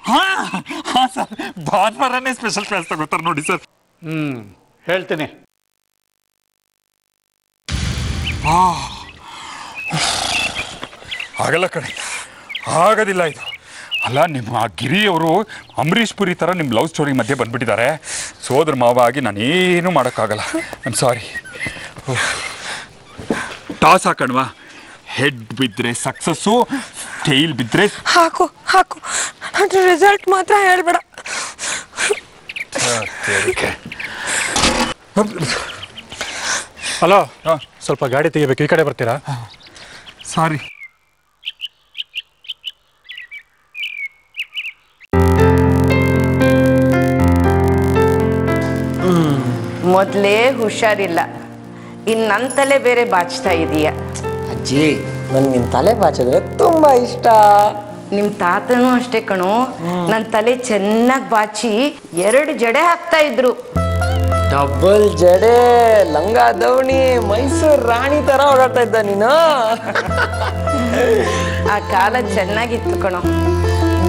ಹಾ sir, ಭಾನುವಾರನೇ special class ತಗೋತಾರೆ ನೋಡಿ ಸರ್. ಹೇಳ್ತೀನಿ. ಆಗಲ್ಲ ಕಣೆ, ಆಗೋದಿಲ್ಲ ಇದು. ಅಲ್ಲ, ನಿಮ್ಮ ಗಿರಿ ಅವರು ಅಂಬರೀಷ್ ಪುರಿ ಥರ ನಿಮ್ಮ ಲವ್ ಸ್ಟೋರಿ ಮಧ್ಯೆ ಬಂದ್ಬಿಟ್ಟಿದ್ದಾರೆ. ಸೋದರ ಮಾವ ಆಗಿ ನಾನೇನು ಮಾಡೋಕ್ಕಾಗಲ್ಲ. I'm sorry. ಟಾಸ್ ಹಾಕಣ್ವಾ? ಹೆಡ್ ಬಿದ್ದರೆ ಸಕ್ಸಸ್ಸು, ಟೈಲ್ ಬಿದ್ದರೆ ಹಾಕು ಹಾಕು. ಅದ್ರ ರಿಸಲ್ಟ್ ಮಾತ್ರ ಹೇಳ್ಬೇಡ. ಹಲೋ, ಸ್ವಲ್ಪ ಗಾಡಿ ತೆಗಿಬೇಕು, ಈ ಕಡೆ ಬರ್ತೀರಾ? ಸಾರಿ. ಮೊದಲೇ ಹುಷಾರಿಲ್ಲ, ಇನ್ನು ನನ್ನ ತಲೆ ಬೇರೆ ಬಾಚ್ತಾ ಇದೀಯ. ಅಜ್ಜಿ, ನನ್ಗೆ ನಿನ್ನ ತಲೆ ಬಾಚಿದ್ರೆ ತುಂಬಾ ಇಷ್ಟ. ನಿಮ್ಮ ತಾತನೂ ಅಷ್ಟೇ ಕಣೋ, ನನ್ನ ತಲೆ ಚೆನ್ನಾಗಿ ಬಾಚಿ 2 ಜಡೆ ಹಾಕ್ತಾ ಇದ್ರು. ಡಬಲ್ ಜಡೆ, ಲಂಗ ದವಣಿ, ಮೈಸೂರು ರಾಣಿ ತರ ಓಡಾಡ್ತಾ ಇದ್ದ ನೀನು. ಆ ಕಾಲ ಚೆನ್ನಾಗಿತ್ತು ಕಣೋ.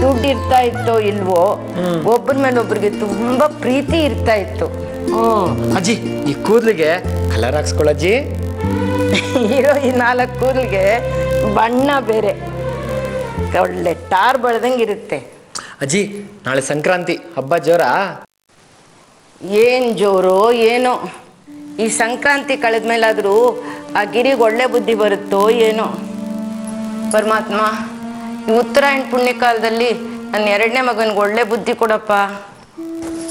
ದುಡ್ಡು ಇರ್ತಾ ಇತ್ತೋ ಇಲ್ವೋ, ಒಬ್ಬರ ಮೇಲೆ ಒಬ್ರಿಗೆ ತುಂಬಾ ಪ್ರೀತಿ ಇರ್ತಾ ಇತ್ತು. ಅಜ್ಜಿ, ಈ ಕೂದಲಿಗೆ ಕಲರ್ ಹಾಕ್ಸ್ಕೊಳ್ಳಜ್ಜಿ. ಇರೋ ಈ 4 ಕೂದಲಿಗೆ ಬಣ್ಣ ಬೇರೆ, ಒಳ್ಳೆ ಟಾರ್ ಬೆಳೆದಂಗೆ ಇರುತ್ತೆ. ಅಜ್ಜಿ, ನಾಳೆ ಸಂಕ್ರಾಂತಿ ಹಬ್ಬ ಜೋರಾ? ಏನ್ ಜೋರು ಏನೋ. ಈ ಸಂಕ್ರಾಂತಿ ಕಳೆದ್ಮೇಲಾದ್ರೂ ಆ ಗಿರಿಗೆ ಒಳ್ಳೆ ಬುದ್ಧಿ ಬರುತ್ತೋ ಏನೋ. ಪರಮಾತ್ಮ, ಈ ಉತ್ತರಾಯಣ ಪುಣ್ಯ ಕಾಲದಲ್ಲಿ ನನ್ನ 2ನೇ ಮಗನಿಗೆ ಒಳ್ಳೆ ಬುದ್ಧಿ ಕೊಡಪ್ಪ.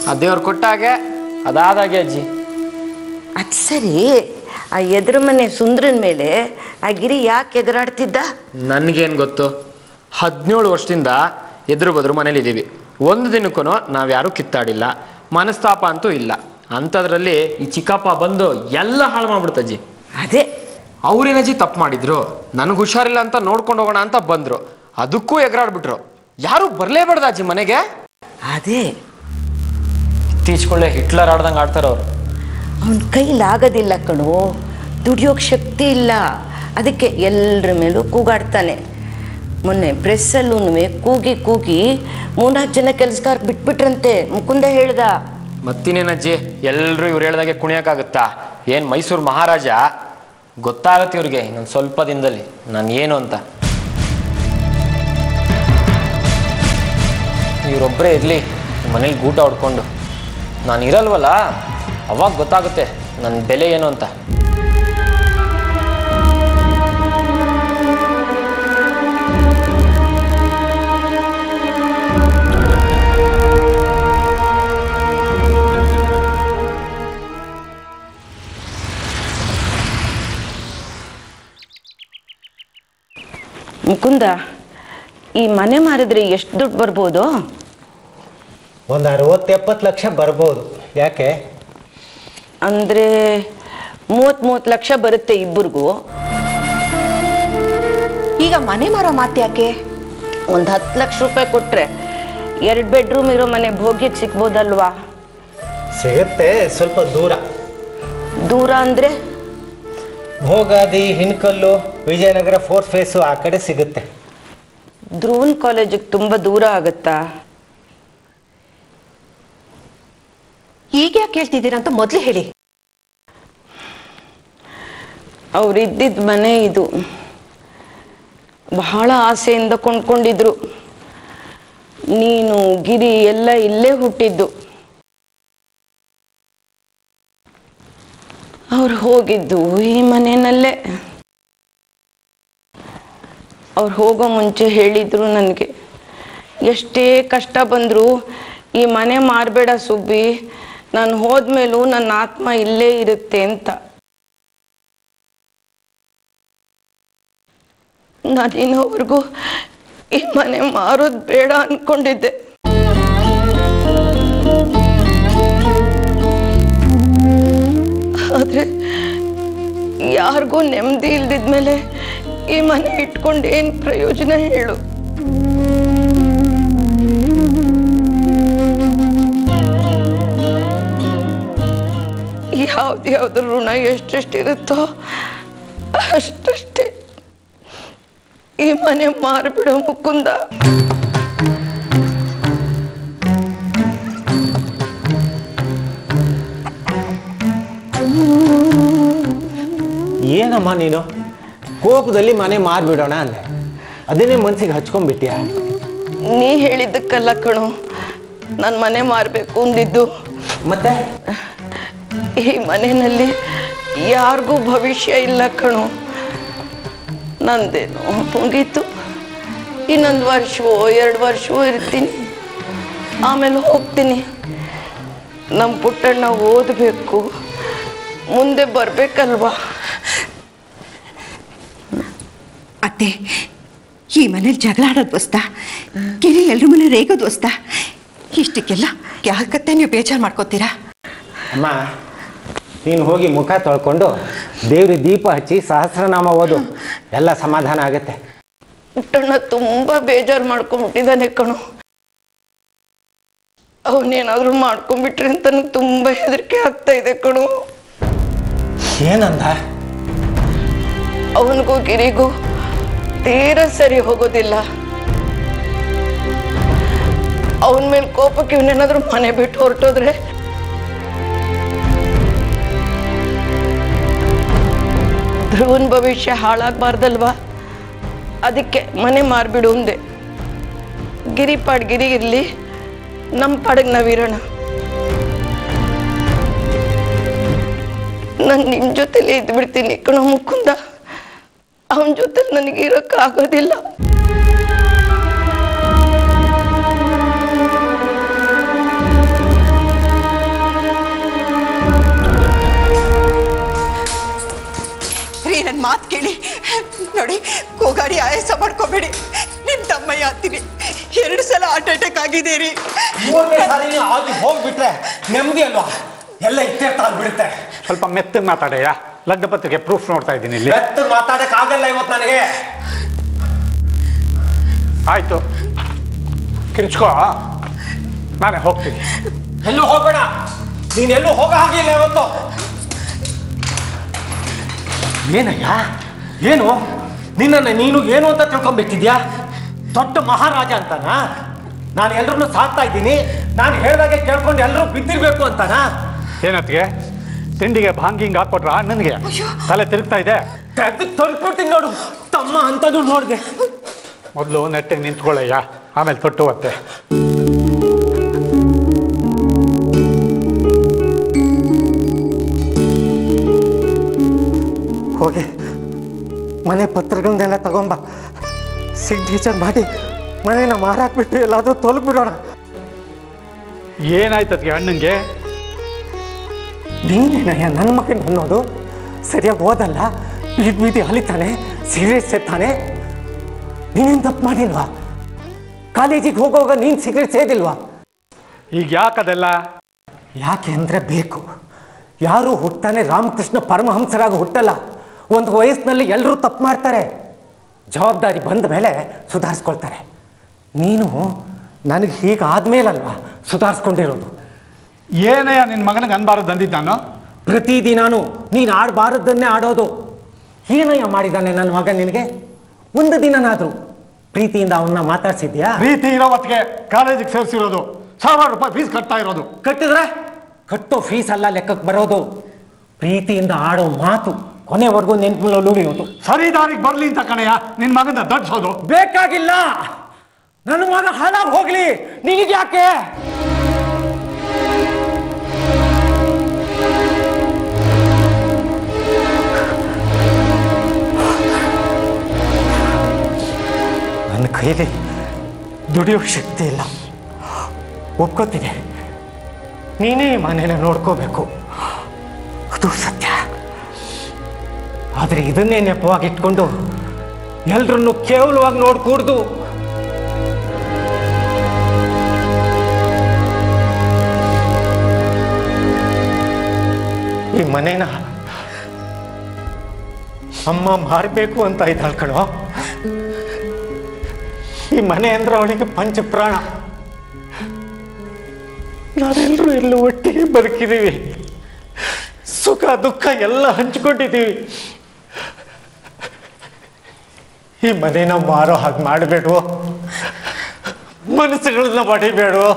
ಆ ದೇವ್ರು ಕೊಟ್ಟಾಗೆ ಅದಾದಾಗೆ ಅಜ್ಜಿ. ಅದು ಸರಿ, ಆ ಎದುರು ಮನೆ ಸುಂದ್ರನ ಮೇಲೆ ಆ ಗಿರಿ ಯಾಕೆ ಎದುರಾಡ್ತಿದ್ದ? ನನ್ಗೇನು ಗೊತ್ತು. 17 ವರ್ಷದಿಂದ ಎದುರು ಬದ್ರು ಮನೇಲಿ ಇದ್ದೀವಿ. ಒಂದು ದಿನಕ್ಕೂ ನಾವ್ಯಾರೂ ಕಿತ್ತಾಡಿಲ್ಲ, ಮನಸ್ತಾಪ ಅಂತೂ ಇಲ್ಲ. ಅಂಥದ್ರಲ್ಲಿ ಈ ಚಿಕ್ಕಪ್ಪ ಬಂದು ಎಲ್ಲ ಹಾಳು ಮಾಡ್ಬಿಡ್ತಜ್ಜಿ. ಅದೇ, ಅವ್ರೇನಜ್ಜಿ ತಪ್ಪು ಮಾಡಿದ್ರು? ನನಗೆ ಹುಷಾರಿಲ್ಲ ಅಂತ ನೋಡ್ಕೊಂಡು ಹೋಗೋಣ ಅಂತ ಬಂದ್ರು, ಅದಕ್ಕೂ ಎಗರಾಡ್ಬಿಟ್ರು. ಯಾರು ಬರಲೇಬಾರ್ದ ಅಜ್ಜಿ ಮನೆಗೆ? ಅದೇ ಇತ್ತೀಚ್ಕೊಳ್ಳೆ ಹಿಟ್ಲರ್ ಆಡ್ದಂಗೆ ಆಡ್ತಾರ ಅವ್ರು. ಅವನ ಕೈಲಾಗೋದಿಲ್ಲ ಕಣೋ, ದುಡಿಯೋಕೆ ಶಕ್ತಿ ಇಲ್ಲ. ಅದಕ್ಕೆ ಎಲ್ಲರ ಮೇಲೂ ಕೂಗಾಡ್ತಾನೆ. ಮೊನ್ನೆ ಪ್ರೆಸ್ಸಲ್ಲೂ ಕೂಗಿ ಕೂಗಿ 3-4 ಜನ ಕೆಲಸಗಾರ ಬಿಟ್ಬಿಟ್ರಂತೆ. ಮುಕುಂದ ಹೇಳ್ದ. ಮತ್ತಿನೇನಜ್ಜಿ, ಎಲ್ಲರೂ ಇವ್ರು ಹೇಳ್ದಾಗೆ ಕುಣಿಯೋಕ್ಕಾಗುತ್ತಾ? ಏನು ಮೈಸೂರು ಮಹಾರಾಜ? ಗೊತ್ತಾಗತ್ತೆ ಇವ್ರಿಗೆ ಇನ್ನೊಂದು ಸ್ವಲ್ಪ ದಿನದಲ್ಲಿ ನಾನು ಏನು ಅಂತ. ಇವರೊಬ್ಬರೇ ಇರಲಿ ಮನೇಲಿ ಗೂಟ ಹೊಡ್ಕೊಂಡು, ನಾನು ಇರಲ್ವಲ್ಲ, ಅವಾಗ ಗೊತ್ತಾಗುತ್ತೆ ನನ್ನ ಬೆಲೆ ಏನು ಅಂತ. ಮುಕುಂದ, ಈ ಮನೆ ಮಾರಿದ್ರೆ ಎಷ್ಟು ದುಡ್ಡು ಬರ್ಬೋದು? ಒಂದು 60-70 ಲಕ್ಷ ಬರ್ಬೋದು. ಯಾಕೆ? ಅಂದರೆ 30 ಲಕ್ಷ ಬರುತ್ತೆ ಇಬ್ಬರಿಗೂ. ಈಗ ಮನೆ ಮಾರೋ ಮಾತು ಯಾಕೆ? ಒಂದು 10 ಲಕ್ಷ ರೂಪಾಯಿ ಕೊಟ್ರೆ 2 ಬೆಡ್ರೂಮ್ ಇರೋ ಮನೆ ಭೋಗ್ಯಕ್ಕೆ ಸಿಗ್ಬೋದಲ್ವಾ? ಸಿಗುತ್ತೆ, ಸ್ವಲ್ಪ ದೂರ. ದೂರ ಅಂದರೆ ಭೋಗಾದಿ, ಹಿನ್ಕಲ್ಲು, ವಿಜಯನಗರ 4th ಫೇಸು ಆ ಕಡೆ ಸಿಗುತ್ತೆ. ಧ್ರುವನ್ ಕಾಲೇಜಿಗೆ ತುಂಬ ದೂರ ಆಗುತ್ತಾ? ಈಗ ಯಾಕೆ ಕೇಳ್ತಿದ್ದೀರಾ ಅಂತ ಮೊದಲೇ ಹೇಳಿ. ಅವರಿದ್ದಿದ್ದ ಮನೆ ಇದು. ಬಹಳ ಆಸೆಯಿಂದ ಕೊಂಡ್ಕೊಂಡಿದ್ರು. ನೀನು ಗಿರಿ ಎಲ್ಲ ಇಲ್ಲೇ ಹುಟ್ಟಿದ್ದು. ಅವ್ರು ಹೋಗಿದ್ದು ಈ ಮನೆಯಲ್ಲೇ. ಅವ್ರು ಹೋಗೋ ಮುಂಚೆ ಹೇಳಿದ್ರು ನನಗೆ, ಎಷ್ಟೇ ಕಷ್ಟ ಬಂದರೂ ಈ ಮನೆ ಮಾರಬೇಡ ಸುಬ್ಬಿ, ನಾನು ಹೋದ್ಮೇಲೂ ನನ್ನ ಆತ್ಮ ಇಲ್ಲೇ ಇರುತ್ತೆ ಅಂತ. ನಾನು ಇನ್ನೋವರೆಗೂ ಈ ಮನೆ ಮಾರೋದು ಬೇಡ ಅಂದ್ಕೊಂಡಿದ್ದೆ. ಆದರೆ ಯಾರಿಗೂ ನೆಮ್ಮದಿ ಇಲ್ದಿದ್ಮೇಲೆ ಈ ಮನೆ ಇಟ್ಕೊಂಡು ಏನು ಪ್ರಯೋಜನ ಹೇಳು? ಯಾವ್ದು ಋಣ ಎಷ್ಟೆಷ್ಟಿರುತ್ತೋ ಅಷ್ಟಷ್ಟೇ. ಈ ಮನೆ ಮಾರ್ಬಿಡು ಮುಕುಂದ. ಏನಮ್ಮ ನೀನು ಕೋಪದಲ್ಲಿ ಮನೆ ಮಾರ್ಬಿಡೋಣ ಅಂದೆ, ಅದನ್ನೇ ಮನ್ಸಿಗೆ ಹಚ್ಕೊಂಡ್ಬಿಟ್ಯಾ? ನೀ ಹೇಳಿದ್ದಕ್ಕಲ್ಲ ಕಣು ನಾನು ಮನೆ ಮಾರಬೇಕು ಅಂದಿದ್ದು. ಮತ್ತೆ ಈ ಮನೆಯಲ್ಲಿ ಯಾರಿಗೂ ಭವಿಷ್ಯ ಇಲ್ಲ ಕಣು. ನಂದೇನು ಮುಗೀತು, ಇನ್ನೊಂದು ವರ್ಷವೋ 2 ವರ್ಷವೋ ಇರ್ತೀನಿ, ಆಮೇಲೆ ಹೋಗ್ತೀನಿ. ನಮ್ಮ ಪುಟ್ಟಣ್ಣ ಓದಬೇಕು, ಮುಂದೆ ಬರಬೇಕಲ್ವಾ? ಅತ್ತೆ, ಈ ಮನೇಲಿ ಜಗಳ ಆಡೋದು ವಸ್ತಾ, ಗಿರಿ ಎಲ್ರ ಮನೆ ರೇಗೋದು ವಸ್ತಾ, ಇಷ್ಟಕ್ಕೆಲ್ಲ ಯಾಕತ್ತೆ ನೀವು ಬೇಜಾರು ಮಾಡ್ಕೋತೀರಾ? ಅಮ್ಮ, ನೀನು ಹೋಗಿ ಮುಖ ತೊಳ್ಕೊಂಡು ದೇವ್ರಿಗೆ ದೀಪ ಹಚ್ಚಿ ಸಹಸ್ರನಾಮ ಓದು, ಎಲ್ಲ ಸಮಾಧಾನ ಆಗತ್ತೆ. ಪುಟ್ಟಣ್ಣ ತುಂಬಾ ಬೇಜಾರು ಮಾಡ್ಕೊಂಡ್ಬಿಟ್ಟಿದ್ದಾನೆ ಕಣು. ಅವನೇನಾದ್ರೂ ಮಾಡ್ಕೊಂಡ್ಬಿಟ್ರೆ ಅಂತ ನನಗೆ ತುಂಬಾ ಹೆದರಿಕೆ ಆಗ್ತಾ ಇದೆ ಕಣು. ಏನಂದ? ಅವನಿಗೂ ಗಿರಿಗೂ ತೀರಾ ಸರಿ ಹೋಗೋದಿಲ್ಲ. ಅವನ ಮೇಲೆ ಕೋಪಕ್ಕೆ ಇವನೇನಾದ್ರೂ ಮನೆ ಬಿಟ್ಟು ಹೊರಟೋದ್ರೆ ಧ್ರುವನ್ ಭವಿಷ್ಯ ಹಾಳಾಗಬಾರ್ದಲ್ವಾ? ಅದಕ್ಕೆ ಮನೆ ಮಾರ್ಬಿಡು ಅಂದೆ. ಗಿರಿ ಪಾಡ್ ಗಿರಿ ಇರ್ಲಿ, ನಮ್ಮ ಪಾಡಿಗೆ ನಾವಿರೋಣ. ನಾನು ನಿನ್ನ ಜೊತೆಲೇ ಇದ್ಬಿಡ್ತೀನಿ ಕಣೋ ಮುಕುಂದ. ಅವನ ಜೊತೆ ನನಗೆ ಇರೋಕ್ಕಾಗೋದಿಲ್ಲ. ರೀ, ನನ್ನ ಮಾತು ಕೇಳಿ ನೋಡಿ, ಕೂಗಾಡಿ ಆಯಾಸ ಮಾಡ್ಕೋಬೇಡಿ. ನಿಮ್ಮ ತಮ್ಮಯ್ಯ ಆಗ್ತೀನಿ, 2 ಸಲ ಹಾರ್ಟ್ ಅಟ್ಯಾಕ್ ಆಗಿದೆ ರೀ. ಆಗಿ ಹೋಗ್ಬಿಟ್ರೆ ನೆಮ್ಮದಿ ಅಲ್ವಾ? ಎಲ್ಲ ಇತ್ಯರ್ಥ ಆಗ್ಬಿಡುತ್ತೆ. ಸ್ವಲ್ಪ ಮೆತ್ತಗೆ ಮಾತಾಡಯ್ಯ, ಲಗ್ನ ಪತ್ರಿಕೆ ಪ್ರೂಫ್ ನೋಡ್ತಾ ಇದ್ದೀನಿ ಇಲ್ಲಿ. ಮೆತ್ತಗೆ ಮಾತಾಡಕ್ ಆಗಲ್ಲ ಇವತ್ತು ನನಗೆ. ಆಯ್ತು, ಕಿರ್ಚ್ಕೋ, ನಾನೇ ಹೋಗ್ತೀನಿ. ಎಲ್ಲೂ ಹೋಗೋಣ, ನೀನೆಲ್ಲೂ ಹೋಗೋ ಹಾಗಿಲ್ಲ ಇವತ್ತು. ಏನಯ್ಯ, ಏನು ನಿನ್ನನ್ನು ನೀನು ಏನು ಅಂತ ತಿಳ್ಕೊಂಡ್ಬಿಟ್ಟಿದ್ಯಾ? ದೊಡ್ಡ ಮಹಾರಾಜ ಅಂತಾನ? ನಾನು ಎಲ್ರನ್ನೂ ಸಾಕ್ತಾ ಇದ್ದೀನಿ, ನಾನು ಹೇಳ್ದಾಗೆ ಕೇಳ್ಕೊಂಡು ಎಲ್ಲರೂ ಬಿದ್ದಿರ್ಬೇಕು ಅಂತಾನ? ಏನತ್ತಿಗೆ ತಿಂಡಿಗೆ ಭಾಂಗಿಂಗ್ ಹಾಕ್ಕೊಟ್ರ ನನಗೆ ತಲೆ ತಿರುಗ್ತಾ ಇದೆ. ತೊರ್ಕೊಡ್ತೀನಿ ನೋಡು, ತಮ್ಮ ಅಂತನೂ ನೋಡಿದೆ. ಮೊದಲು ನೆಟ್ಟಿಗೆ ನಿಂತ್ಕೊಳ್ಳಯ್ಯ, ಆಮೇಲೆ ತೊಟ್ಟು ಮತ್ತೆ. ಹೋಗಿ ಮನೆ ಪತ್ರಗಳನ್ನೆಲ್ಲ ತಗೊಂಬ, ಸಿಗ್ನೇಚರ್ ಮಾಡಿ ಮನೇನ ಮಾರಾಕ್ಬಿಟ್ಟು ಎಲ್ಲಾದ್ರೂ ತೊಲಗ್ಬಿಡೋಣ. ಏನಾಯ್ತದ್ಗೆ ಅಣ್ಣಂಗೆ? ನೀನೇನಯ್ಯ ನನ್ನ ಮಗನ ಅನ್ನೋದು? ಸರಿಯಾಗಿ ಓದಲ್ಲ, ಬೀದಿ ಅಲಿತಾನೆ, ಸಿಗರೇಟ್ ಸೇತಾನೆ. ನೀನೇನು ತಪ್ಪು ಮಾಡಿಲ್ವಾ? ಕಾಲೇಜಿಗೆ ಹೋಗುವಾಗ ನೀನು ಸಿಗರೇಟ್ ಸೇದಿಲ್ವಾ? ಈಗ ಯಾಕದೆಲ್ಲ? ಯಾಕೆ ಅಂದರೆ ಬೇಕು. ಯಾರು ಹುಟ್ಟಾನೆ ರಾಮಕೃಷ್ಣ ಪರಮಹಂಸರಾಗಿ ಹುಟ್ಟಲ್ಲ. ಒಂದು ವಯಸ್ಸಿನಲ್ಲಿ ಎಲ್ಲರೂ ತಪ್ಪು ಮಾಡ್ತಾರೆ, ಜವಾಬ್ದಾರಿ ಬಂದ ಮೇಲೆ ಸುಧಾರಿಸ್ಕೊಳ್ತಾರೆ. ನೀನು ನನಗೆ ಹೀಗಾದ್ಮೇಲಲ್ವಾ ಸುಧಾರಿಸ್ಕೊಂಡಿರೋದು. ಏನಯ್ಯ ನಿನ್ನ ಮಗನಿಗೆ ಅನ್ಬಾರದು ಅಂದಿದ್ದು ನಾನು? ಪ್ರತಿದಿನಾನು ನೀನು ಆಡಬಾರದನ್ನೇ ಆಡೋದು. ಏನಯ್ಯ ಮಾಡಿದ್ದಾನೆ ನನ್ನ ಮಗ ನಿನಗೆ? ಒಂದು ದಿನನಾದರೂ ಪ್ರೀತಿಯಿಂದ ಅವನ್ನ ಮಾತಾಡ್ಸಿದ್ಯಾ? ಪ್ರೀತಿ ಇರೋ ಹೊತ್ತಿಗೆ ಕಾಲೇಜಿಗೆ ಸೇರಿಸಿರೋದು, 1000 ರೂಪಾಯಿ ಫೀಸ್ ಕಟ್ತಾ ಇರೋದು. ಕಟ್ಟಿದ್ರೆ ಕಟ್ಟೋ ಫೀಸ್ ಅಲ್ಲ ಲೆಕ್ಕಕ್ಕೆ ಬರೋದು, ಪ್ರೀತಿಯಿಂದ ಆಡೋ ಮಾತು ಕೊನೆವರೆಗೂ ನೆನಪಿನಲ್ಲಿ ಉಳಿಯೋದು. ಸರಿ ದಾರಿಗೆ ಬರ್ಲಿ ಅಂತ ಕಣಯ್ಯ ನಿನ್ನ ಮಗನ ದಡ್ಸೋದು. ಬೇಕಾಗಿಲ್ಲ, ನನ್ನ ಮಗ ಹಾಳಾಗಿ ಹೋಗ್ಲಿ, ನಿನಗೆ ಯಾಕೆ? ನನ್ನ ಕೈಲಿ ದುಡಿಯೋ ಶಕ್ತಿ ಇಲ್ಲ, ಒಪ್ಕೋತೀನಿ. ನೀನೇ ಮನೇನ ನೋಡ್ಕೋಬೇಕು, ಅದು ಸತ್ಯ. ಆದರೆ ಇದನ್ನೇ ನೆಪವಾಗಿ ಇಟ್ಕೊಂಡು ಎಲ್ರನ್ನು ಕೇವಲವಾಗಿ ನೋಡ್ಕೂಡ್ದು. ಈ ಮನೇನ ಅಮ್ಮ ಮಾರಬೇಕು ಅಂತ ಇದ್ದಾಳ್ ಕಣೋ. ಈ ಮನೆ ಅಂದ್ರೆ ಅವಳಿಗೆ ಪಂಚಪ್ರಾಣ. ನಾವೆಲ್ಲರೂ ಎಲ್ಲೂ ಒಟ್ಟಿಗೆ ಬದುಕಿದ್ದೀವಿ, ಸುಖ ದುಃಖ ಎಲ್ಲ ಹಂಚ್ಕೊಂಡಿದ್ದೀವಿ. ಈ ಮನೇನ ಮಾರೋ ಹಾಗೆ ಮಾಡಬೇಡುವ, ಮನಸ್ಸುಗಳನ್ನ ಬಡಿಬೇಡುವ.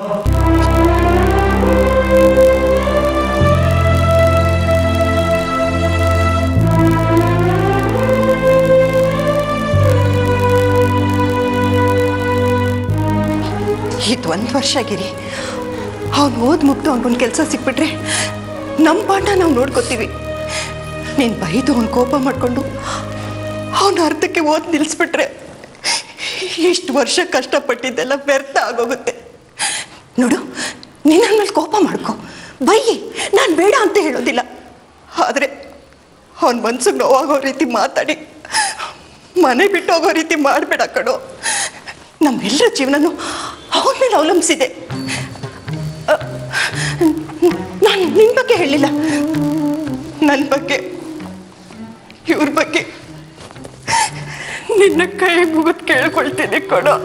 ಇದು 1 ವರ್ಷ ಗಿರಿ. ಅವ್ನು ಓದ್ ಮುಗ್ದು ಅವ್ನಿಗೊಂದು ಕೆಲಸ ಸಿಕ್ಬಿಟ್ರೆ ನಮ್ಮ ಪಾಠ ನಾವು ನೋಡ್ಕೋತೀವಿ. ನೀನು ಬೈದು ಅವ್ನು ಕೋಪ ಮಾಡಿಕೊಂಡು ಅವನು ಅರ್ಧಕ್ಕೆ ಓದ್ ನಿಲ್ಲಿಸ್ಬಿಟ್ರೆ ಇಷ್ಟು ವರ್ಷ ಕಷ್ಟಪಟ್ಟಿದ್ದೆಲ್ಲ ವ್ಯರ್ಥ ಆಗೋಗುತ್ತೆ. ನೋಡು, ನೀನು ನನ್ನ ಮೇಲೆ ಕೋಪ ಮಾಡ್ಕೊ, ಬೈಯಿ, ನಾನು ಬೇಡ ಅಂತ ಹೇಳೋದಿಲ್ಲ. ಆದರೆ ಅವನ ಮನ್ಸಿಗೆ ನೋವಾಗೋ ರೀತಿ ಮಾತಾಡಿ ಮನೆ ಬಿಟ್ಟು ಹೋಗೋ ರೀತಿ ಮಾಡಬೇಡ ಕಣೋ. ನಮ್ಮೆಲ್ಲರ ಜೀವನನೂ ಅವನ ಮೇಲೆ ಅವಲಂಬಿಸಿದೆ. ನಾನು ನಿನ್ನ ಬಗ್ಗೆ ಹೇಳಿಲ್ಲ, ನನ್ನ ಬಗ್ಗೆ, ಇವ್ರ ಬಗ್ಗೆ ನಿನ್ನ ಕೈ ಮುಗಿದು ಕೇಳ್ಕೊಳ್ತೀನಿ ಕಣೋ.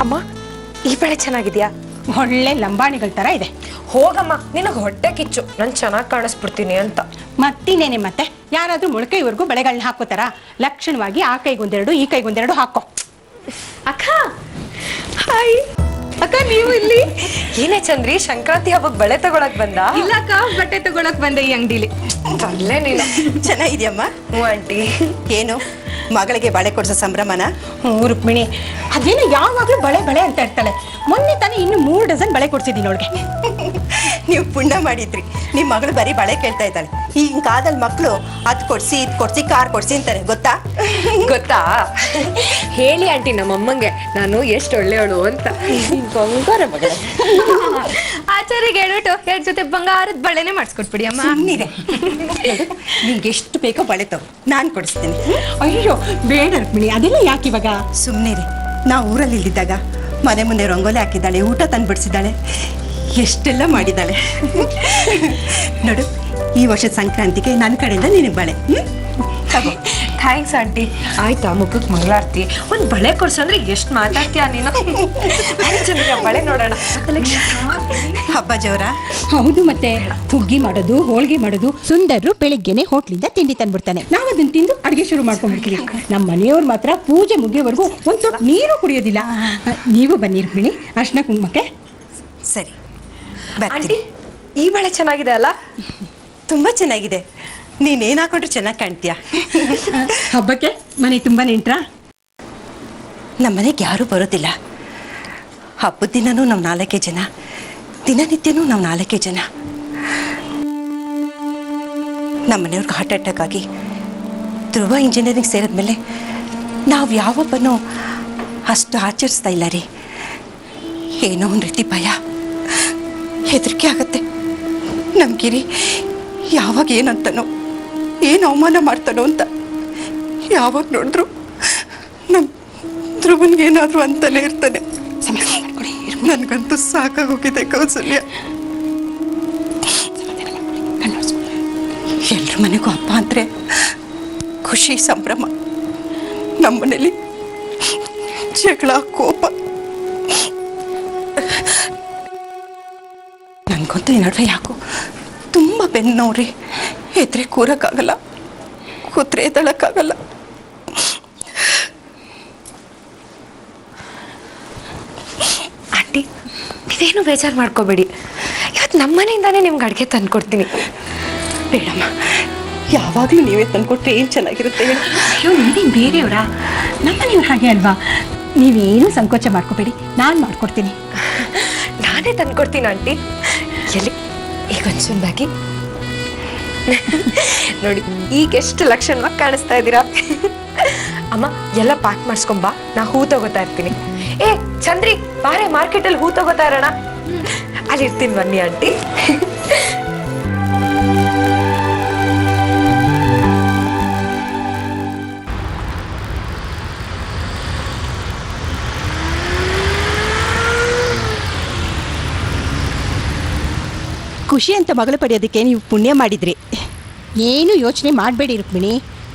ಅಮ್ಮ, ಈ ಬೆಳೆ ಚೆನ್ನಾಗಿದ್ಯಾ? ಒಳ್ಳೆ ಲಂಬಾಣಿಗಳ ತರ ಇದೆ. ಹೋಗಮ್ಮ, ನಿನಗೆ ಹೊಟ್ಟೆ ಕಿಚ್ಚು, ನಾನು ಚೆನ್ನಾಗಿ ಕಾಣಿಸ್ಬಿಡ್ತೀನಿ ಅಂತ. ಮತ್ತಿನೇನೆ ಮತ್ತೆ ಯಾರಾದ್ರೂ ಮೊಳಕೈವರೆಗೂ ಬೆಳೆಗಳನ್ನ ಹಾಕೋತಾರ? ಲಕ್ಷಣವಾಗಿ ಆ ಕೈಗೊಂದೆರಡು ಈ ಕೈಗೊಂದೆರಡು ಹಾಕೋ. ಅಕ್ಕ, ಹಾಯ್ ಅಕ್ಕ, ನೀವು ಇಲ್ಲಿ? ಏನೇ ಚಂದ್ರಿ, ಸಂಕ್ರಾಂತಿ ಹಬ್ಬಕ್ಕೆ ಬಳೆ ತಗೊಳಕ್ ಬಂದ? ಇಲ್ಲಕ್ಕ, ಬಟ್ಟೆ ತಗೊಳಕ್ ಬಂದೆ ಈ ಅಂಗಡಿಲಿ. ಅಲ್ಲೇ ನೀನು ಚೆನ್ನಾಗಿದ್ಯಮ್ಮ? ಹ್ಞೂ ಆಂಟಿ. ಏನು ಮಗಳಿಗೆ ಬಳೆ ಕೊಡ್ಸೋ ಸಂಭ್ರಮನ? ರುಕ್ಮಿಣಿ ಅದೇನು ಯಾವಾಗ್ಲೂ ಬಳೆ ಬಳೆ ಅಂತ ಇರ್ತಾಳೆ. ಮೊನ್ನೆ ತಾನೇ ಇನ್ನು 3 ಡಜನ್ ಬಳೆ ಕೊಡ್ಸಿದ್ದೀನಿ ಅವಳಿಗೆ. ನೀವು ಪುಣ್ಯ ಮಾಡಿದ್ರಿ, ನಿಮ್ಮ ಮಗಳು ಬರೀ ಬಳೆ ಕೇಳ್ತಾ ಇದ್ದಾಳೆ. ಈಗಿನ ಕಾಲದಲ್ಲಿ ಮಕ್ಕಳು ಅದು ಕೊಡ್ಸಿ ಇದು ಕೊಡ್ಸಿ ಕಾರ್ ಕೊಡ್ಸಿ ಅಂತಾರೆ, ಗೊತ್ತಾ? ಗೊತ್ತಾ? ಹೇಳಿ ಆಂಟಿ ನಮ್ಮಮ್ಮಂಗೆ ನಾನು ಎಷ್ಟು ಒಳ್ಳೆಯವಳು ಅಂತ. ಬಂಗಾರ ಮಗಳ ಆಚಾರಿಗೆ ಹೇಳ್ಬಿಟ್ಟು 2 ಜೊತೆ ಬಂಗಾರದ ಬಳೆನೇ ಮಾಡಿಸ್ಕೊಟ್ಬಿಡಿ ಅಮ್ಮ. ಸುಮ್ಮನಿದೆ, ನಿಮ್ಗೆ ಎಷ್ಟು ಬೇಕೋ ಬಳೆ ತಗೋ, ನಾನು ಕೊಡಿಸ್ತೀನಿ. ಅಯ್ಯೋ ಬೇಡ ರುಕ್ಮಿಣಿ, ಅದೆಲ್ಲ ಯಾಕೆ ಇವಾಗ? ಸುಮ್ಮನಿರಿ. ನಾವು ಊರಲ್ಲಿ ಇಲ್ದಿದ್ದಾಗ ಮನೆ ಮುಂದೆ ರಂಗೋಲಿ ಹಾಕಿದ್ದಾಳೆ, ಊಟ ತಂದುಬಿಡಿಸಿದ್ದಾಳೆ, ಎಷ್ಟೆಲ್ಲ ಮಾಡಿದ್ದಾಳೆ. ನೋಡು, ಈ ವರ್ಷದ ಸಂಕ್ರಾಂತಿಗೆ ನನ್ನ ಕಡೆಯಿಂದ ನಿನಗೆ ಬಳೆ. Thanks aunty. ಆಯ್ತಾ, ಮುಖಕ್ಕೆ ಮಂಗಳಾರತಿ ಒಂದು ಬಳೆ ಕೊಡ್ಸಂದ್ರೆ ಎಷ್ಟು ಮಾತಾಡ್ತೀಯ ನೀನು. ಬಳೆ ನೋಡೋಣ. ಹಬ್ಬ ಜೋರ? ಹೌದು, ಮತ್ತೆ ಹುಗ್ಗಿ ಮಾಡೋದು, ಹೋಳಿಗೆ ಮಾಡೋದು. ಸುಂದರ್ರು ಬೆಳಿಗ್ಗೆನೆ ಹೋಟ್ಲಿಂದ ತಿಂಡಿ ತಂದ್ಬಿಡ್ತಾನೆ. ನಾವು ಅದನ್ನ ತಿಂದು ಅಡುಗೆ ಶುರು ಮಾಡ್ಕೊಂಡ್ಬಿಡ್ತೀವಿ. ನಮ್ಮ ಮನೆಯವ್ರು ಮಾತ್ರ ಪೂಜೆ ಮುಗಿಯೋವರೆಗೂ ಒಂದು ತೊಟ್ಟು ನೀರು ಕುಡಿಯೋದಿಲ್ಲ. ನೀವು ಬನ್ನಿ ರುಕ್ಮಿಣಿ, ಅರ್ಶಿನ ಕುಂಕುಮಕ್ಕೆ. ಸರಿ ಆಂಟಿ, ಬರ್ತೀನಿ. ಈ ಬಳೆ ಚೆನ್ನಾಗಿದೆ ಅಲ್ಲ? ತುಂಬ ಚೆನ್ನಾಗಿದೆ. ನೀನೇನು ಹಾಕೊಂಡ್ರು ಚೆನ್ನಾಗಿ ಕಾಣ್ತೀಯ. ಹಬ್ಬಕ್ಕೆ ಮನೆ ತುಂಬ ನೆಂಟ್ರಾ? ನಮ್ಮ ಮನೆಗೆ ಯಾರೂ ಬರೋದಿಲ್ಲ. ಹಬ್ಬದ ದಿನನೂ ನಾವು 4 ಜನ, ದಿನನಿತ್ಯನೂ ನಾವು 4 ಜನ. ನಮ್ಮ ಮನೆಯವ್ರಿಗೆ ಹಾರ್ಟ್ ಅಟ್ಯಾಕ್ ಆಗಿ ಧ್ರುವ ಇಂಜಿನಿಯರಿಂಗ್ ಸೇರಿದ್ಮೇಲೆ ನಾವು ಯಾವ ಹಬ್ಬನೂ ಅಷ್ಟು ಆಚರಿಸ್ತಾ ಇಲ್ಲ ರೀ. ಏನೋ ಒಂದು ರೀತಿ ಭಯ, ಹೆದರಿಕೆ ಆಗತ್ತೆ. ನಮ್ಮ ಗಿರಿ ಯಾವಾಗ ಏನಂತಾನೋ, ಏನು ಅವಮಾನ ಮಾಡ್ತಾನೋ ಅಂತ. ಯಾವಾಗ ನೋಡಿದ್ರು ನಮ್ಮ ಧ್ರುವನ್ಗೇನಾದರೂ ಅಂತಾನೆ ಇರ್ತಾನೆ. ನನಗಂತೂ ಸಾಕಾಗೋಗಿದೆ ಕೌಸಲ್ಯ. ಎಲ್ರ ಮನೆಗೂ ಹಬ್ಬ ಅಂದರೆ ಖುಷಿ, ಸಂಭ್ರಮ. ನಮ್ಮನೇಲಿ ಜಗಳ, ಕೋಪ. ನನಗಂತೂ ಈ ನಡುವೆ ಯಾಕೋ ತುಂಬ ಬೆನ್ನು ನೋಡ್ರಿ. ಎದ್ರೆ ಕೂರಕ್ಕಾಗಲ್ಲ, ಕೂತ್ರೆ ಎದಳಕ್ಕಾಗಲ್ಲ. ಆಂಟಿ, ನೀವೇನು ಬೇಜಾರು ಮಾಡ್ಕೋಬೇಡಿ. ಇವತ್ತು ನಮ್ಮ ಮನೆಯಿಂದಾನೇ ನಿಮ್ಗೆ ಅಡುಗೆ ತಂದ್ಕೊಡ್ತೀನಿ. ಬೇಡಮ್ಮ, ಯಾವಾಗಲೂ ನೀವೇ ತಂದ್ಕೊಟ್ರೆ ಏನು ಚೆನ್ನಾಗಿರುತ್ತೆ ಹೇಳಿ. ಅಯ್ಯೋ, ನೀವೇನು ಬೇರೆಯವರಾ? ನಮ್ಮನೆಯವ್ರು ಹಾಗೆ ಅಲ್ವಾ? ನೀವೇನು ಸಂಕೋಚ ಮಾಡ್ಕೋಬೇಡಿ, ನಾನು ಮಾಡ್ಕೊಡ್ತೀನಿ. ನಾನೇ ತಂದ್ಕೊಡ್ತೀನಿ ಆಂಟಿ. ಎಲ್ಲಿ ಈಗ ಒಂಚೂರಾಗಿ ನೋಡಿ, ಈಗ ಎಷ್ಟು ಲಕ್ಷಣವಾಗಿ ಕಾಣಿಸ್ತಾ ಇದ್ದೀರಾ. ಅಮ್ಮ, ಎಲ್ಲ ಪ್ಯಾಕ್ ಮಾಡಿಸ್ಕೊಂಬಾ, ನಾ ಹೂ ತಗೋತಾ ಇರ್ತೀನಿ. ಏ ಚಂದ್ರಿ, ಬಾರೆ ಮಾರ್ಕೆಟಲ್ಲಿ ಹೂ ತಗೋತಾ ಇರೋಣ. ಅಲ್ಲಿ ಇರ್ತೀನಿ, ಬನ್ನಿ ಆಂಟಿ. ಖುಷಿ ಅಂತ ಮಗಳು ಪಡೆಯೋದಕ್ಕೆ ನೀವು ಪುಣ್ಯ ಮಾಡಿದ್ರಿ. ಏನು ಯೋಚನೆ ಮಾಡಬೇಡಿ ರುಕ್ಮಿಣಿ,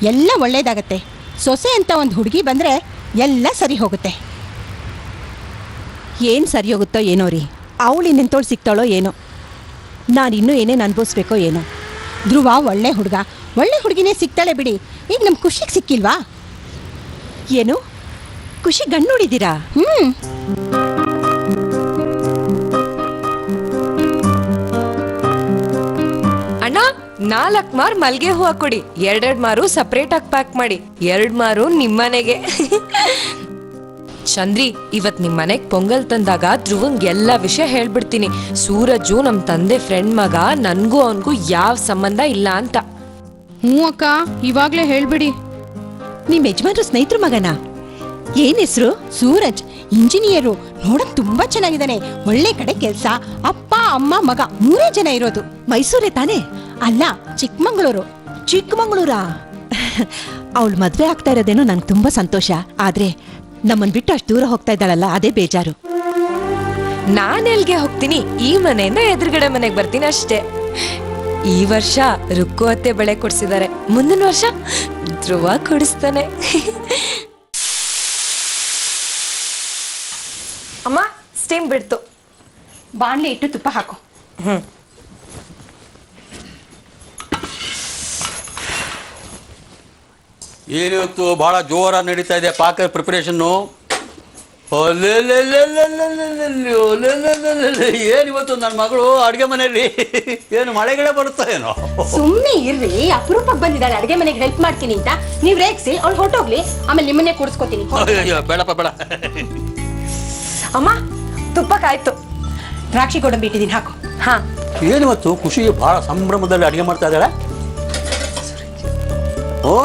ಎಲ್ಲ ಒಳ್ಳೇದಾಗತ್ತೆ. ಸೊಸೆ ಅಂತ ಒಂದು ಹುಡುಗಿ ಬಂದರೆ ಎಲ್ಲ ಸರಿ ಹೋಗುತ್ತೆ. ಏನು ಸರಿ ಹೋಗುತ್ತೋ ಏನೋ ರೀ. ಅವಳು ಇನ್ನೆಂತೋಳು ಸಿಗ್ತಾಳೋ ಏನೋ. ನಾನು ಇನ್ನೂ ಏನೇನು ಅನುಭವಿಸ್ಬೇಕೋ ಏನೋ. ಧ್ರುವ ಒಳ್ಳೆ ಹುಡುಗ, ಒಳ್ಳೆ ಹುಡುಗಿನೇ ಸಿಗ್ತಾಳೆ ಬಿಡಿ. ಈಗ ನಮ್ಮ ಖುಷಿಗೆ ಸಿಕ್ಕಿಲ್ವಾ? ಏನು ಖುಷಿ ಗಂಡು ನೋಡಿದ್ದೀರಾ? ಅಣ್ಣ 4 ಮಾರು ಮಲ್ಗೆ ಹೂವು ಕೊಡಿ, 2 ಮಾರು ಸಪರೇಟ್ ಆಗಿ ಪ್ಯಾಕ್ ಮಾಡಿ, 2 ಮಾರು ನಿಮ್ಮನೆಗೆ. ಚಂದ್ರಿ, ಇವತ್ ನಿಮ್ ಮನೆಗ್ ಪೊಂಗಲ್ ತಂದಾಗ ಧ್ರುವಂಗ್ ಎಲ್ಲ ವಿಷಯ ಹೇಳ್ಬಿಡ್ತೀನಿ. ಸೂರಜು ನಮ್ ತಂದೆ ಫ್ರೆಂಡ್ ಮಗ, ನನ್ಗೂ ಅವನ್ಗೂ ಯಾವ ಸಂಬಂಧ ಇಲ್ಲ ಅಂತ. ಹ್ಞೂ ಅಕ್ಕ, ಇವಾಗ್ಲೇ ಹೇಳ್ಬಿಡಿ. ನಿಮ್ ಯಜಮಾನ್ರು ಸ್ನೇಹಿತರ ಮಗನ? ಏನ್ ಹೆಸರು? ಸೂರಜ್, ಇಂಜಿನಿಯರು. ನೋಡಕ್ ತುಂಬಾ ಚೆನ್ನಾಗಿದ್ದಾನೆ. ಒಳ್ಳೆ ಕಡೆ ಕೆಲ್ಸ. ಅಪ್ಪ ಅಮ್ಮ ಮಗ 3 ಜನ ಇರೋದು. ಮೈಸೂರೇ ತಾನೇ? ಅಲ್ಲ, ಚಿಕ್ಕಮಂಗ್ಳೂರು. ಚಿಕ್ಕಮಂಗ್ಳೂರಾ? ಅವಳು ಮದ್ವೆ ಆಗ್ತಾ ಇರೋದೇನೋ ನಂಗೆ ತುಂಬಾ ಸಂತೋಷ. ಆದ್ರೆ ನಮ್ಮನ್ ಬಿಟ್ಟು ಅಷ್ಟು ದೂರ ಹೋಗ್ತಾ ಇದ್ದಾಳಲ್ಲ, ಅದೇ ಬೇಜಾರು. ನಾನ್ ಎಲ್ಗೆ ಹೋಗ್ತೀನಿ? ಈ ಮನೆಯಿಂದ ಎದುರುಗಡೆ ಮನೆಗ್ ಬರ್ತೀನಿ ಅಷ್ಟೇ. ಈ ವರ್ಷ ರುಕ್ಕು ಅತ್ತೆ ಬಳೆ ಕೊಡ್ಸಿದ್ದಾರೆ, ಮುಂದಿನ ವರ್ಷ ಧ್ರುವ ಕೊಡಿಸ್ತಾನೆ. ಅಮ್ಮ, ಸ್ಟೀಮ್ ಬಿಡ್ತು. ಬಾಣ್ಲೆ ಇಟ್ಟು ತುಪ್ಪ ಹಾಕು. ಏನಿವತ್ತು ಬಹಳ ಜೋರ ನಡೀತಾ ಇದೆ ಪಾಕ ಪ್ರಿಪರೇಷನ್ನು. ಏನಿವತ್ತು ನನ್ನ ಮಗಳು ಅಡುಗೆ ಮನೆಯಲ್ಲಿ ಏನು ಮಳೆಗಳೇ ಬರುತ್ತಾ ಏನೋ. ಸುಮ್ಮನೆ ಇರ್ರಿ, ಅಪರೂಪಕ್ಕೆ ಬಂದಿದ್ದಾಳೆ ಅಡುಗೆ ಮನೆಗೆ ಹೆಲ್ಪ್ ಮಾಡ್ತೀನಿ ಅಂತ. ನೀವ್ ರೇಗ್ಸಿ ಅವ್ಳು ಹೊರಟೋಗ್ಲಿ, ಆಮೇಲೆ ನಿಮ್ಮನ್ನೇ ಕೂಡಿಸ್ಕೊತೀನಿ. ಅಯ್ಯೋ ಬೇಡಪ್ಪ ಬೇಡ. ಅಮ್ಮ, ತುಪ್ಪ ಕಾಯ್ತು. ದ್ರಾಕ್ಷಿ ಗೋಡಂಬಿ ಇಟ್ಟಿದ್ದೀನಿ, ಹಾಕು. ಹಾ. ಏನಿವತ್ತು ಖುಷಿ ಬಹಳ ಸಂಭ್ರಮದಲ್ಲಿ ಅಡುಗೆ ಮಾಡ್ತಾ ಇದ್ದಾಳೆ. ಓ,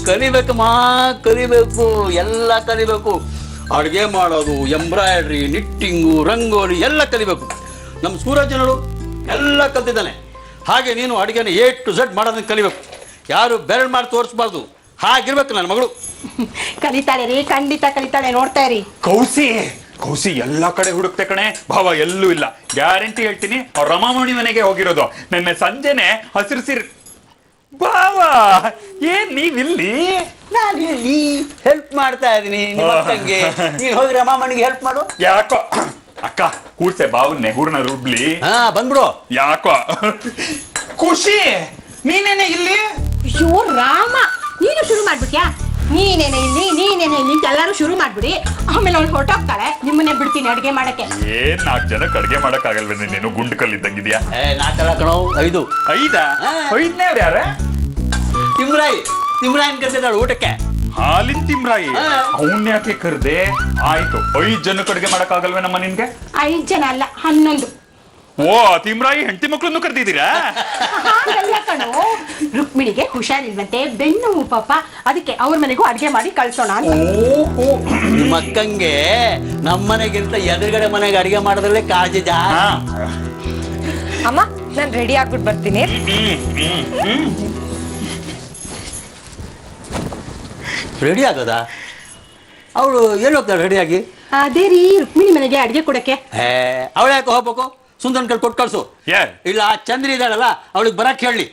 ಕಲಿಬೇಕಮ್ಮ, ಕಲಿಬೇಕು, ಎಲ್ಲ ಕಲಿಬೇಕು. ಅಡುಗೆ ಮಾಡೋದು, ಎಂಬ್ರಾಯ್ಡ್ರಿ, ನಿಟ್ಟಿಂಗು, ರಂಗೋಲಿ ಎಲ್ಲ ಕಲಿಬೇಕು. ನಮ್ಮ ಸೂರಜನರು ಎಲ್ಲ ಕಲ್ತಿದ್ದಾನೆ. ಹಾಗೆ ನೀನು ಅಡುಗೆನ A to Z ಮಾಡೋದನ್ನ ಕಲಿಬೇಕು. ಯಾರು ಬೆರಳು ಮಾಡಿ ತೋರಿಸ್ಬಾರ್ದು. ಹಾಗಿರ್ಬೇಕು ನನ್ನ ಮಗಳು. ಕಲಿತಾಳೆ ರೀ, ಖಂಡಿತ ಕಲಿತಾಳೆ, ನೋಡ್ತಾ ಇರಿ. ಕೌಸಿ ಎಲ್ಲ ಕಡೆ ಹುಡುಕ್ತೆ ಕಣೆ, ಭಾವ ಎಲ್ಲೂ ಇಲ್ಲ. ಗ್ಯಾರಂಟಿ ಹೇಳ್ತೀನಿ, ಅವ್ರ ರಮಾಮಣಿ ಮನೆಗೆ ಹೋಗಿರೋದು. ನಿನ್ನೆ ಸಂಜೆನೆ ಹಸಿರು ಸೀರೆ. ಭಾವ, ಏನ್ ನೀವಿಲ್ಲಿ? ನಾನು ಇಲ್ಲಿ ಹೆಲ್ಪ್ ಮಾಡ್ತಾ ಇದ್ದೀನಿ ನಿಮ್ಮ ಅಕ್ಕಂಗೆ. ನೀನು ಹೋಗಿ ರಮಾಮಣಿಗೆ ಹೆಲ್ಪ್ ಮಾಡು. ಯಾಕೋ ಅಕ್ಕ ಕೂಡ್ಸೆ ಬಾವನ್ನೇ ಹೂರ್ನ ರುಬ್ಲಿ. ಹಾ, ಬಂದ್ಬಿಡು. ಯಾಕೋ ಖುಷಿ, ನೀನೇನೆ ಇಲ್ಲಿ? ಅಯ್ಯೋ ರಾಮ, ನೀನು ಶುರು ಮಾಡ್ಬಿಟ್ಯಾ? ನೀನೇನೆ ಇಲ್ಲಿ ಅಂತ ಎಲ್ಲರೂ ಶುರು ಮಾಡ್ಬಿಡಿ. ಆಮೇಲೆ ಅವ್ಳು ಹೊರಟೋಗ್ತಾಳೆ, ನಿಮ್ಮನ್ನೇ ಬಿಡ್ತೀನಿ ಅಡುಗೆ ಮಾಡಕ್ಕೆ. ಏನ್ 4 ಜನಕ್ಕೆ ಅಡ್ಗೆ ಮಾಡಕ್ ಆಗಲ್ವೇ? ನೀನು ಗುಂಡು ಕಲ್ಲಿದ್ದಂಗಿದ್ಯಾ? 4 ಕಣೋ, 5. 5? 5ನೇವ್ರು ಯಾರ? ತಿಮ್ರಾಯನ್ ಕರ್ಸಿದಾಳು ಊಟಕ್ಕೆ. ಹಾಲಿನ ತಿಮ್ರಾಯಿ? ಅವನ್ ಯಾಕೆ ಕರ್ದೆ? ಆಯ್ತು, 5 ಜನಕ್ಕೆ ಅಡ್ಗೆ ಮಾಡಕ್ ಆಗಲ್ವೇ ನಮ್ಮ ನಿನ್ಗೆ? 5 ಜನ ಅಲ್ಲ, 11. ಓ, ತಿಮ್ರಾಯಿ ಹೆಂಡತಿ ಮಕ್ಳನ್ನು ಕರ್ದಿದ್ದೀರಾ? ರುಕ್ಮಿಣಿಗೆ ಹುಷಾರಿಲ್ವಂತೆ, ಬೆನ್ನು ಪಾಪ, ಅದಕ್ಕೆ ಅವ್ರ ಮನೆಗೂ ಅಡ್ಗೆ ಮಾಡಿ ಕಳ್ಸೋಣ ಅಂತ. ನಿಮ್ಮ ಅಕ್ಕಂಗೆ ನಮ್ಮನೆಗಿಂತ ಎದುರುಗಡೆ ಮನೆಗೆ ಅಡಿಗೆ ಮಾಡೋದ್ರಲ್ಲೇ ಕಾಳಜಿ ಜಾಸ್ತಿ. ಅಮ್ಮ, ನಾನು ರೆಡಿ ಆಗ್ಬಿಟ್ಟು ಬರ್ತೀನಿ. ರೆಡಿ ಆಗೋದ? ಅವಳು ಏನು ಹೋಗ್ತಾಳೆ ರೆಡಿಯಾಗಿ? ಅದೇ ರೀ, ರುಕ್ಮಿಣಿ ಮನೆಗೆ ಅಡ್ಗೆ ಕೊಡಕ್ಕೆ. ಅವಳು ಯಾಕೆ ಹೋಗ್ಬೇಕು? ಸುಂದರನ್ ಕೈ ಕೊಟ್ಟು ಕಳ್ಸು. ಇಲ್ಲ, ಚಂದ್ರಿ ಇದ್ದಾಳಲ್ಲ, ಅವಳಿಗೆ ಬರಕ್ಕೆ ಹೇಳಿ.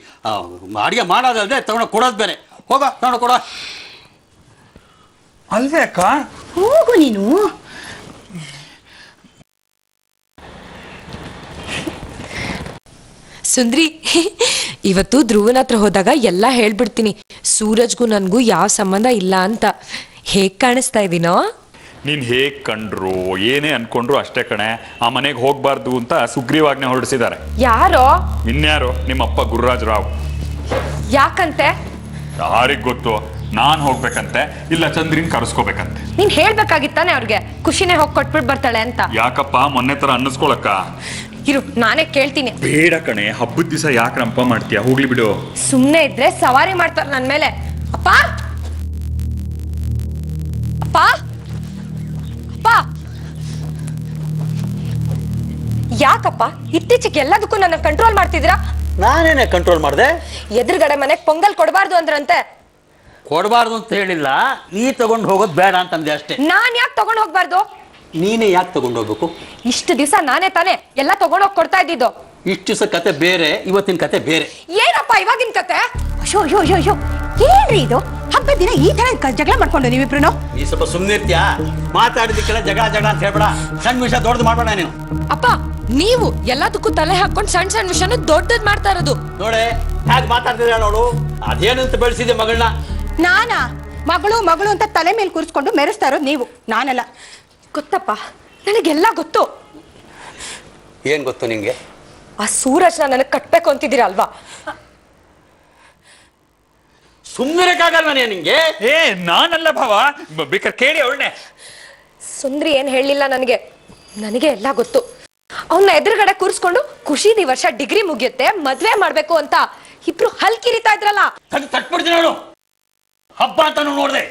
ಅಡಿಗೆ ಮಾಡೋದಲ್ದೆ ತಗೊಂಡು ಕೊಡೋದು ಬೇರೆ. ಹೋಗ ತಗೊಂಡು ಕೊಡ. ಅಲ್ವೇ ಅಕ್ಕ? ಹೋಗು ನೀನು. ಸುಂದ್ರಿ, ಇವತ್ತು ಧ್ರುವನ ಹತ್ರ ಹೋದಾಗ ಎಲ್ಲ ಹೇಳ್ಬಿಡ್ತೀನಿ. ಸೂರಜ್ಗೂ ನನ್ಗೂ ಯಾವ ಸಂಬಂಧ ಇಲ್ಲ ಅಂತ. ಹೇಗ್ ಕಾಣಿಸ್ತಾ ಇದೀನೋ? ನೀನ್ ಹೇಗ್ ಕಂಡ್ರು ಏನೇ ಅನ್ಕೊಂಡ್ರು ಅಷ್ಟೇ ಕಣೆ. ಆ ಮನೆಗೆ ಹೋಗ್ಬಾರ್ದು ಅಂತ ಸುಗ್ರೀವಾಜ್ಞೆ ಹೊರಡಿಸಿದ್ದಾರೆ. ಯಾರೋ? ಇನ್ಯಾರು? ನಿಮ್ಮಪ್ಪ ಗುರುರಾಜ್ ರಾವ್. ಯಾಕಂತೆ? ಯಾರಿಗ್ ಗೊತ್ತು. ನಾನ್ ಹೋಗ್ಬೇಕಂತೆ, ಇಲ್ಲ ಚಂದ್ರಿನ್ ಕರೆಸ್ಕೋಬೇಕಂತೆ. ನೀನ್ ಹೇಳ್ಬೇಕಾಗಿತ್ತಾನೆ ಅವ್ರಿಗೆ, ಖುಷಿನೇ ಹೋಗಿ ಕೊಟ್ಬಿಟ್ಟು ಬರ್ತಾಳೆ ಅಂತ. ಯಾಕಪ್ಪ ಮೊನ್ನೆ ತರ ಅನ್ನಿಸ್ಕೊಳಕ್ಕ? ಇರು, ನಾನೇ ಕೇಳ್ತೀನಿ. ಬೇಡ ಕಣೆ, ಹಬ್ಬದ ದಿವಸ ಯಾಕೆ ರಂಪ ಮಾಡ್ತೀಯ? ಹೋಗ್ಲಿ ಬಿಡು. ಸುಮ್ನೆ ಇದ್ರೆ ಸವಾರಿ ಮಾಡ್ತಾರ ನನ್ ಮೇಲೆ. ಅಪ್ಪ ಅಪ್ಪ ಅಪ್ಪ, ಯಾಕಪ್ಪ ಇತ್ತೀಚೆಗೆ ಎಲ್ಲದಕ್ಕೂ ನನ್ನ ಕಂಟ್ರೋಲ್ ಮಾಡ್ತಿದ್ದೀರಾ? ನಾನೇನೆ ಕಂಟ್ರೋಲ್ ಮಾಡಿದೆ? ಎದುರುಗಡೆ ಮನೆಗೆ ಪೊಂಗಲ್ ಕೊಡಬಾರ್ದು ಅಂದ್ರಂತೆ. ಕೊಡಬಾರ್ದು ಅಂತ ಹೇಳಿಲ್ಲ, ನೀ ತಗೊಂಡು ಹೋಗೋದು ಬೇಡ ಅಂತಂದೆ ಅಷ್ಟೇ. ನಾನ್ ಯಾಕೆ ತಗೊಂಡ್ ಹೋಗ್ಬಾರ್ದು? ನೀನೇ ಯಾಕೆ ತಗೊಂಡು ಹೋಗ್ಬೇಕು? ಇಷ್ಟು ದಿವಸ ನಾನೇ ತಾನೇ ಎಲ್ಲ ತಗೊಂಡೋಗಿ ಕೊಡ್ತಾ ಇದ್ದಿದ್ದು. ಇಷ್ಟು ದಿವಸ ಕತೆ ಬೇರೆ, ಇವತ್ತಿನ ಕತೆ ಬೇರೆ. ಏನಪ್ಪ ಇವಾಗಿನ ಕತೆ? ಅಯ್ಯೋ ಅಯ್ಯೋ ಅಯ್ಯೋ ಅಯ್ಯೋ, ಏನ್ರಿ ಇದು? ಹಬ್ಬದ ದಿನ ಈ ತರ ಜಗಳ ಮಾಡ್ಕೊಂಡು ನೀವಿಬ್ರು? ನೀ ಸ್ವಲ್ಪ ಸುಮ್ಮನೆ ಇರ್ತೀಯಾ? ಮಾತಾಡಿದಕ್ಕೆಲ್ಲ ಜಗಳ ಅಂತ ಹೇಳ್ಬೇಡ. ಸಣ್ಣ ವಿಷಯ ದೊಡ್ಡದು ಮಾಡ್ಬೇಡ ನೀನು. ಅಪ್ಪ, ನೀವು ಎಲ್ಲದಕ್ಕೂ ತಲೆ ಹಾಕೊಂಡು ಸಣ್ಣ ಸಣ್ಣ ವಿಷಯನ ದೊಡ್ಡದ್ ಮಾಡ್ತಾ ಇರೋದು. ನೋಡೆ ಹೇಗೆ ಮಾತಾಡ್ತಿದ್ರೆ ನೋಡು. ಅದೇನಂತ ಬೆಳೆಸಿದೆ ಮಗಳನ್ನ? ನಾನಾ? ಮಗಳು ಮಗಳು ಅಂತ ತಲೆ ಮೇಲೆ ಕೂರಿಸ್ಕೊಂಡು ಮೆರೆಸ್ತಾ ಇರೋದು ನೀವು, ನಾನಲ್ಲ. ಗೊತ್ತಪ್ಪ, ನನಗೆಲ್ಲ ಗೊತ್ತು. ಏನ್ ಗೊತ್ತು ನಿಂಗೆ? ಆ ಸೂರಜ್ನ ನನಗೆ ಕಟ್ಬೇಕು ಅಂತಿದ್ದೀರಾ ಅಲ್ವಾ? ಸುಮ್ಮನಿರಕ್ಕಾಗಲ್ವನೇ ನಿಂಗೆ? ಏ ನಾನಲ್ಲ ಭಾವ, ಬೇಕಾದ್ರೆ ಕೇಳಿ ಅವಳನ್ನೇ. ಸುಂದ್ರಿ ಏನ್ ಹೇಳಿಲ್ಲ ನನಗೆ, ನನಗೆ ಎಲ್ಲ ಗೊತ್ತು. ಅವನ್ನ ಎದುರುಗಡೆ ಕೂರಿಸ್ಕೊಂಡು ಖುಷಿದ್ ಈ ವರ್ಷ ಡಿಗ್ರಿ ಮುಗಿಯುತ್ತೆ, ಮದ್ವೆ ಮಾಡ್ಬೇಕು ಅಂತ ಇಬ್ರು ಹಲ್ಕಿರಿತಾ ಇದ್ರಲ್ಲ. ತಟ್ಬಿಡ್ತೀನಿ ಅವಳು. ಹಬ್ಬ ಅಂತ ನೋಡ್ದೆ